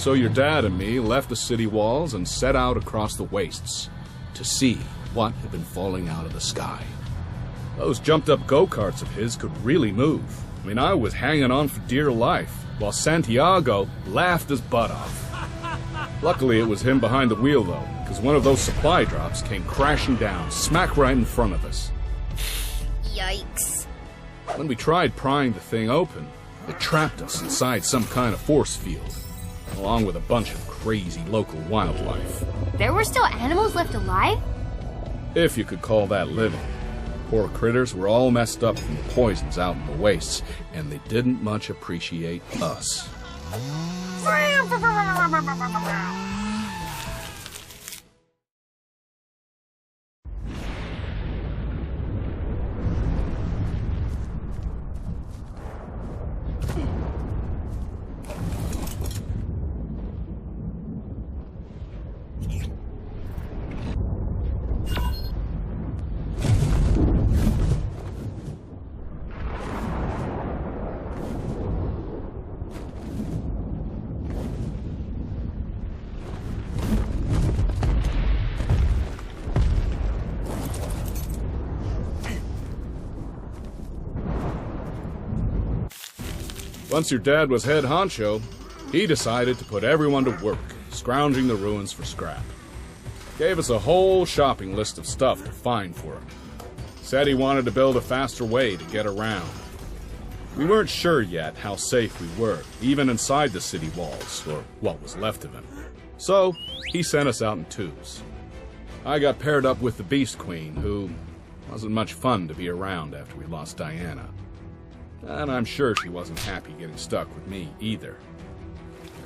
So your dad and me left the city walls and set out across the wastes to see what had been falling out of the sky. Those jumped-up go-karts of his could really move. I mean, I was hanging on for dear life, while Santiago laughed his butt off. Luckily, it was him behind the wheel, though, because one of those supply drops came crashing down, smack right in front of us. Yikes. When we tried prying the thing open, it trapped us inside some kind of force field, along with a bunch of crazy local wildlife. There were still animals left alive? If you could call that living. Poor critters were all messed up from the poisons out in the wastes, and they didn't much appreciate us. Once your dad was head honcho, he decided to put everyone to work, scrounging the ruins for scrap. Gave us a whole shopping list of stuff to find for him. Said he wanted to build a faster way to get around. We weren't sure yet how safe we were, even inside the city walls, or what was left of him. So, he sent us out in twos. I got paired up with the Beast Queen, who wasn't much fun to be around after we lost Diana. And I'm sure she wasn't happy getting stuck with me either.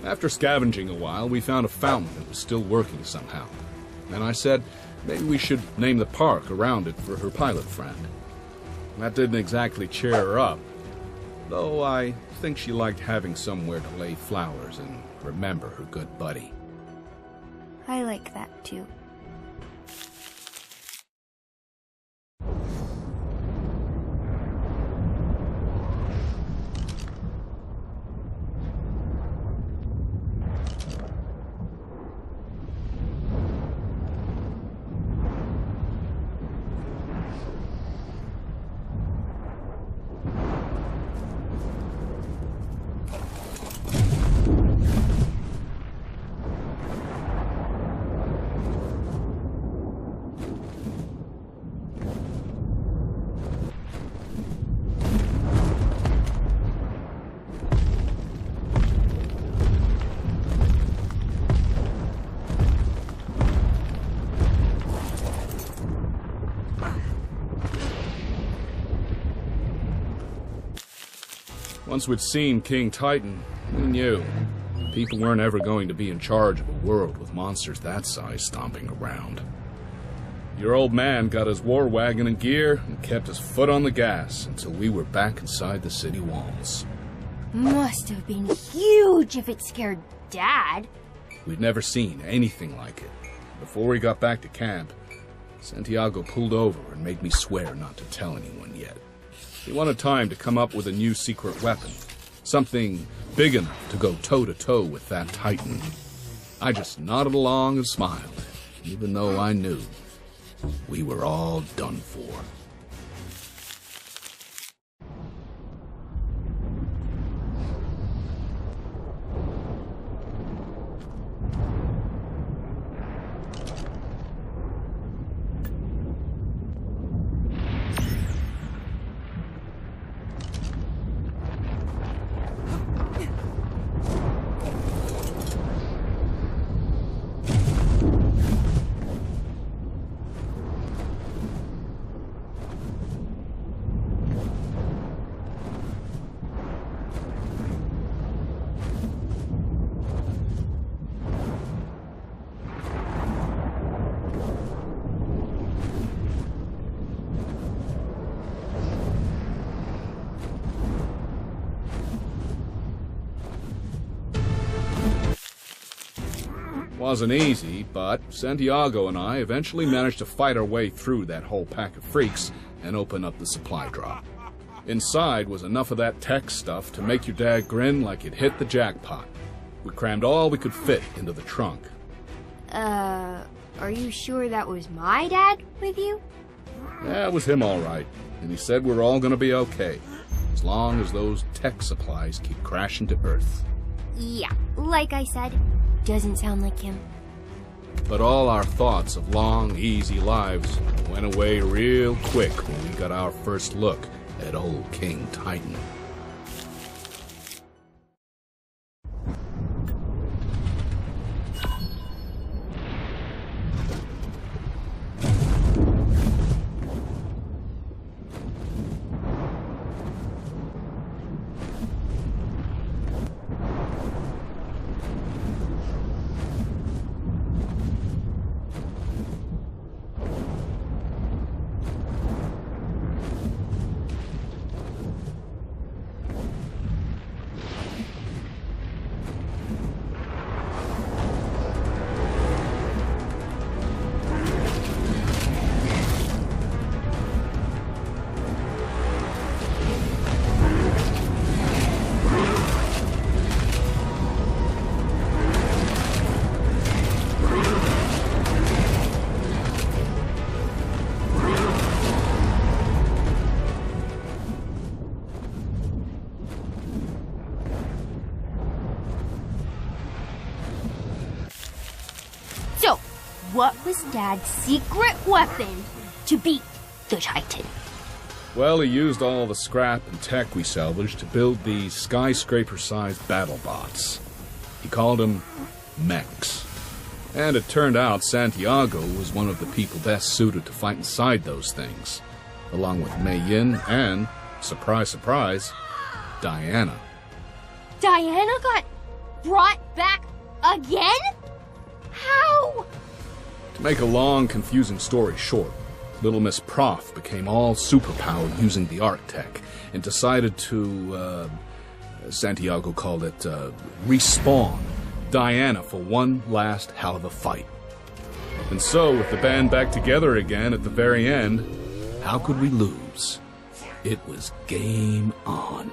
After scavenging a while, we found a fountain that was still working somehow. And I said, maybe we should name the park around it for her pilot friend. That didn't exactly cheer her up, though I think she liked having somewhere to lay flowers and remember her good buddy. I like that too. Once we'd seen King Titan, we knew people weren't ever going to be in charge of a world with monsters that size stomping around. Your old man got his war wagon in gear and kept his foot on the gas until we were back inside the city walls. Must have been huge if it scared Dad. We'd never seen anything like it. Before we got back to camp, Santiago pulled over and made me swear not to tell anyone yet. He wanted time to come up with a new secret weapon, something big enough to go toe-to-toe with that Titan. I just nodded along and smiled, even though I knew we were all done for. Wasn't easy, but Santiago and I eventually managed to fight our way through that whole pack of freaks and open up the supply drop. Inside was enough of that tech stuff to make your dad grin like it hit the jackpot. We crammed all we could fit into the trunk. Are you sure that was my dad with you? Yeah, it was him all right. And he said we're all gonna be okay, as long as those tech supplies keep crashing to Earth. Yeah, like I said, doesn't sound like him. But all our thoughts of long, easy lives went away real quick when we got our first look at old King Titan. So, what was Dad's secret weapon to beat the Titan? Well, he used all the scrap and tech we salvaged to build these skyscraper-sized battle bots. He called them mechs. And it turned out Santiago was one of the people best suited to fight inside those things, along with Mei Yin and, surprise, surprise, Diana. Diana got brought back again? How? To make a long, confusing story short, Little Miss Prof became all superpowered using the Ark tech and decided to, Santiago called it, respawn Diana for one last hell of a fight. And so, with the band back together again at the very end, how could we lose? It was game on.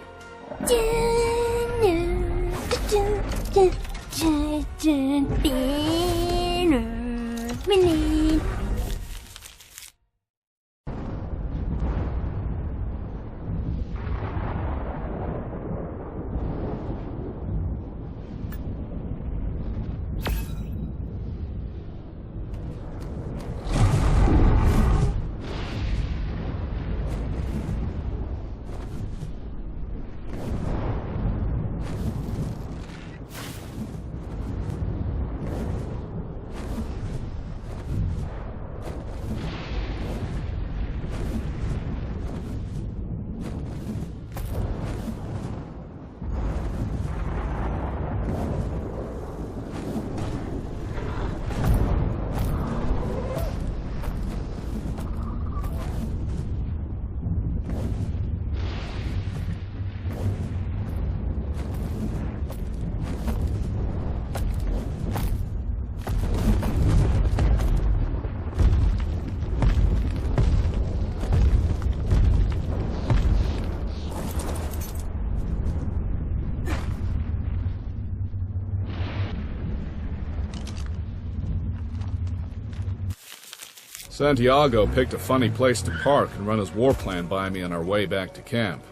Santiago picked a funny place to park and run his war plan by me on our way back to camp.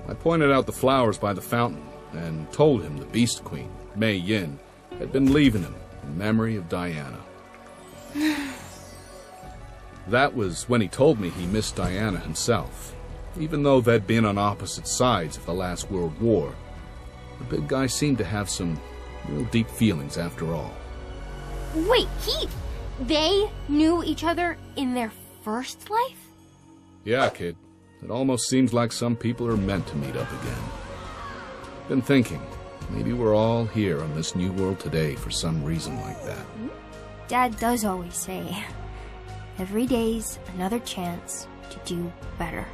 I pointed out the flowers by the fountain and told him the Beast Queen, Mei Yin, had been leaving him in memory of Diana. That was when he told me he missed Diana himself, even though they'd been on opposite sides of the last World War. The big guy seemed to have some real deep feelings after all. Wait, they knew each other in their first life? Yeah, kid. It almost seems like some people are meant to meet up again. Been thinking, maybe we're all here on this new world today for some reason like that. Dad does always say, every day's another chance to do better.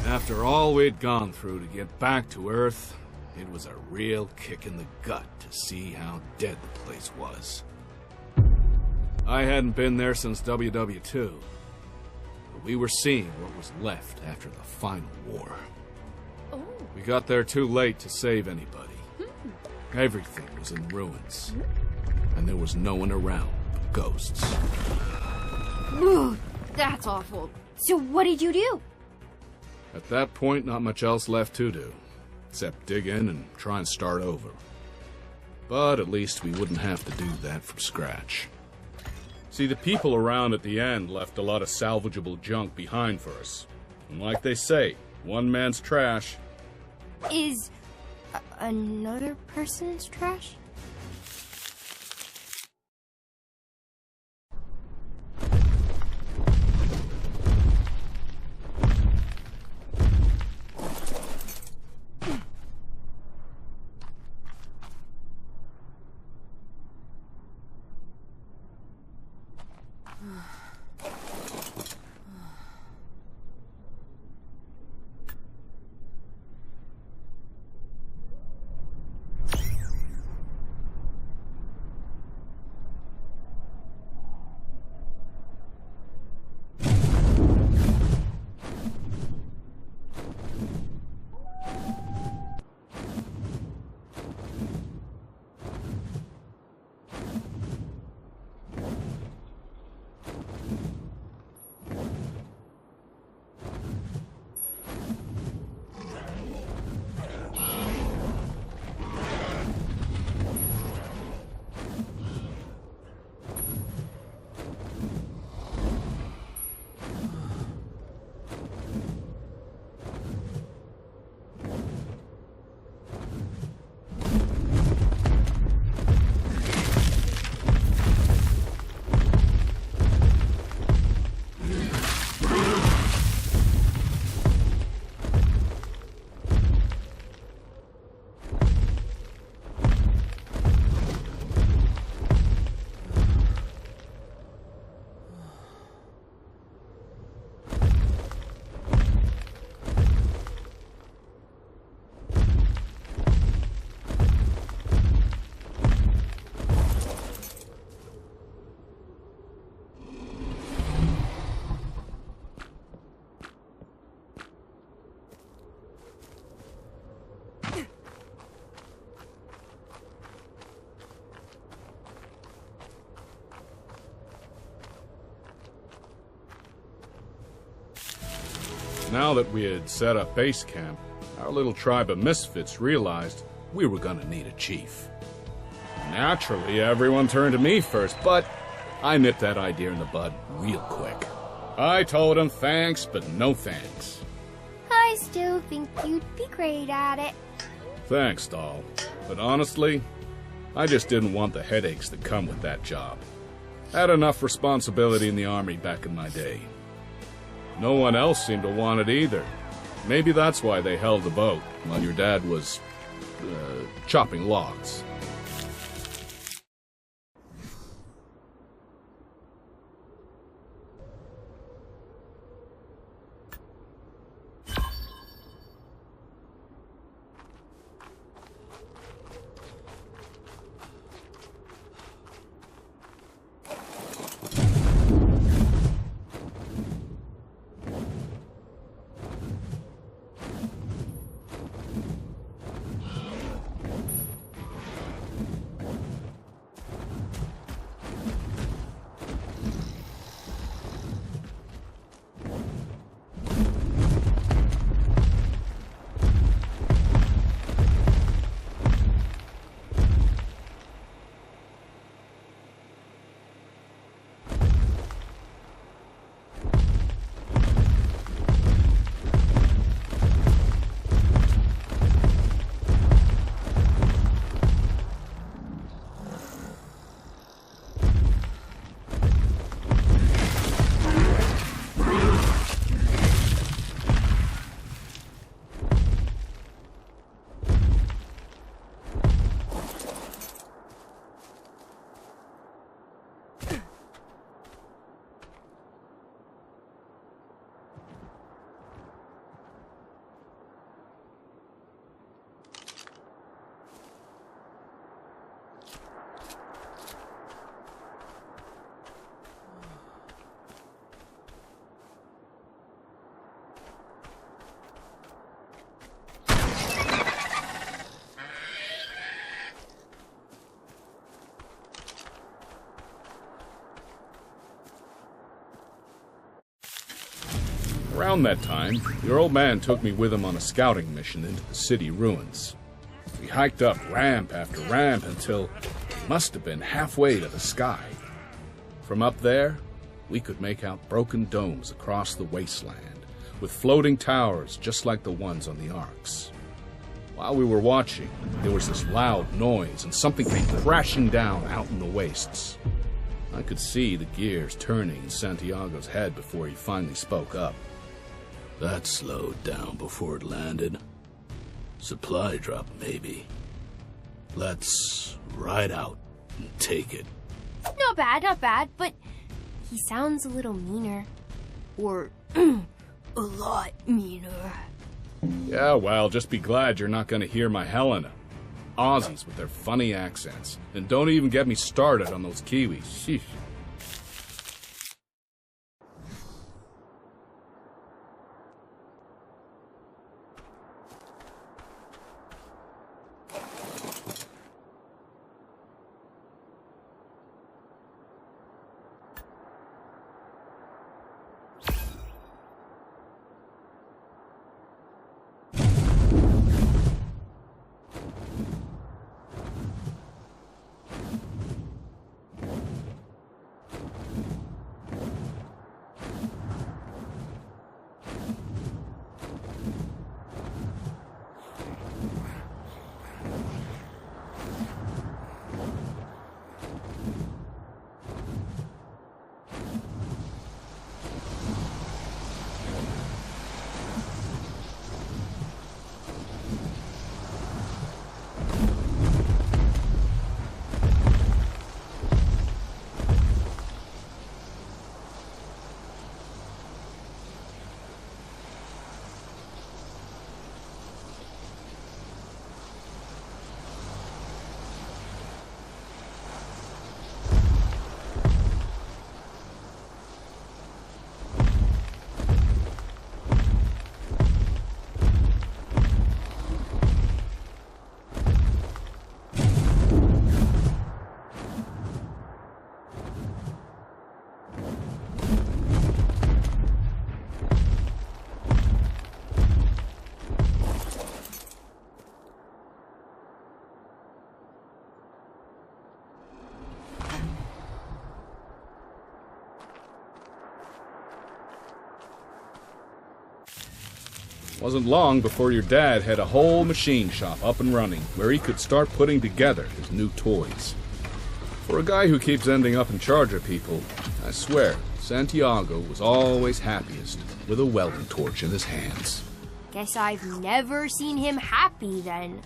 After all we'd gone through to get back to Earth, it was a real kick in the gut to see how dead the place was. I hadn't been there since WW2, but we were seeing what was left after the final war. Oh. We got there too late to save anybody. Everything was in ruins, and there was no one around but ghosts. Ooh, that's awful. So what did you do? At that point, not much else left to do, except dig in and try and start over. But at least we wouldn't have to do that from scratch. See, the people around at the end left a lot of salvageable junk behind for us. And like they say, one man's trash. Is another person's trash? Now that we had set up base camp, our little tribe of misfits realized we were gonna need a chief. Naturally, everyone turned to me first, but I nipped that idea in the bud real quick. I told them thanks, but no thanks. I still think you'd be great at it. Thanks, doll. But honestly, I just didn't want the headaches that come with that job. Had enough responsibility in the army back in my day. No one else seemed to want it either. Maybe that's why they held the boat while your dad was, chopping logs. Around that time, your old man took me with him on a scouting mission into the city ruins. We hiked up ramp after ramp until it must have been halfway to the sky. From up there, we could make out broken domes across the wasteland, with floating towers just like the ones on the arks. While we were watching, there was this loud noise and something came crashing down out in the wastes. I could see the gears turning in Santiago's head before he finally spoke up. That slowed down before it landed. Supply drop, maybe. Let's ride out and take it. Not bad, but he sounds a little meaner. Or a lot meaner. Yeah, well, just be glad you're not going to hear my Helena. Aussies with their funny accents. And don't even get me started on those Kiwis. Sheesh. Wasn't long before your dad had a whole machine shop up and running where he could start putting together his new toys. For a guy who keeps ending up in charge of people, I swear, Santiago was always happiest with a welding torch in his hands. Guess I've never seen him happy then.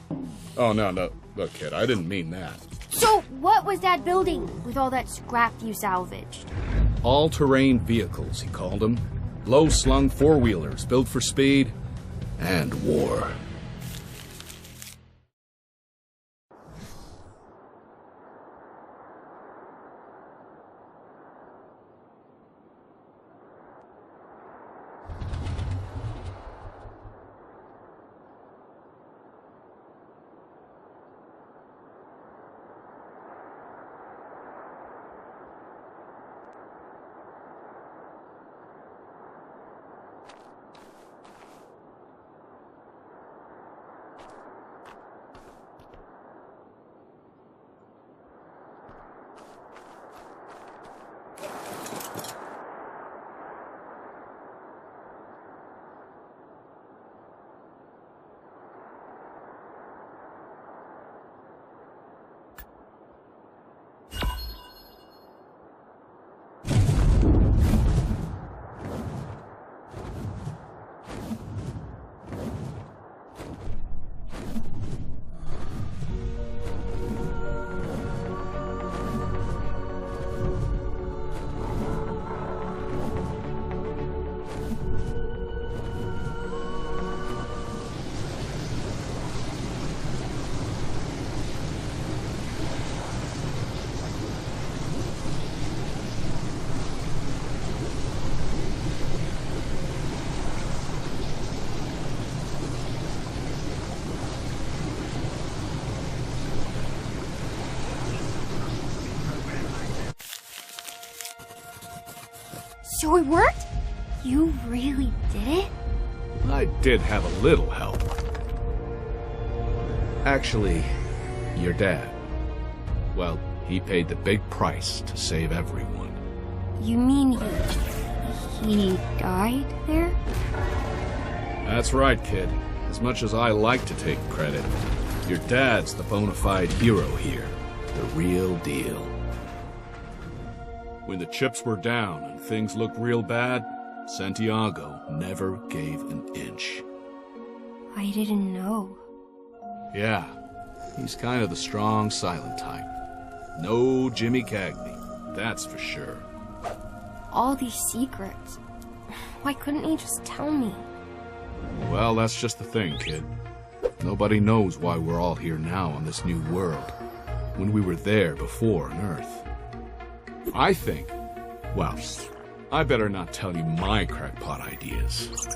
Oh, no, look, kid, I didn't mean that. So, what was that building with all that scrap you salvaged? All-terrain vehicles, he called them. Low-slung four-wheelers built for speed and war. So it worked? You really did it? I did have a little help. Actually, your dad. Well, he paid the big price to save everyone. You mean he died there? That's right, kid. As much as I like to take credit, your dad's the bona fide hero here. The real deal. When the chips were down and things looked real bad, Santiago never gave an inch. I didn't know. Yeah, he's kind of the strong, silent type. No Jimmy Cagney, that's for sure. All these secrets. Why couldn't he just tell me? Well, that's just the thing, kid. Nobody knows why we're all here now on this new world, when we were there before on Earth. I think, well, I better not tell you my crackpot ideas.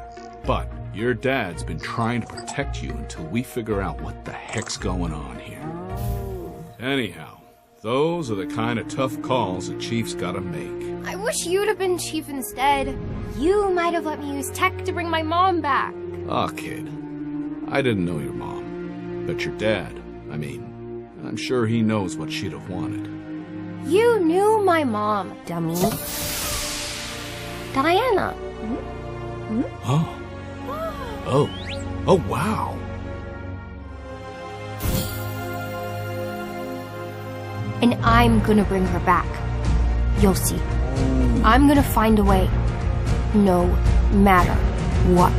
But your dad's been trying to protect you until we figure out what the heck's going on here. Anyhow, those are the kind of tough calls a chief's gotta make. I wish you'd have been chief instead. You might have let me use tech to bring my mom back. Aw, kid. I didn't know your mom. But your dad, I'm sure he knows what she'd have wanted. You knew my mom, dummy. Diana. Oh. Oh, wow. And I'm gonna bring her back. You'll see. I'm gonna find a way. No matter what.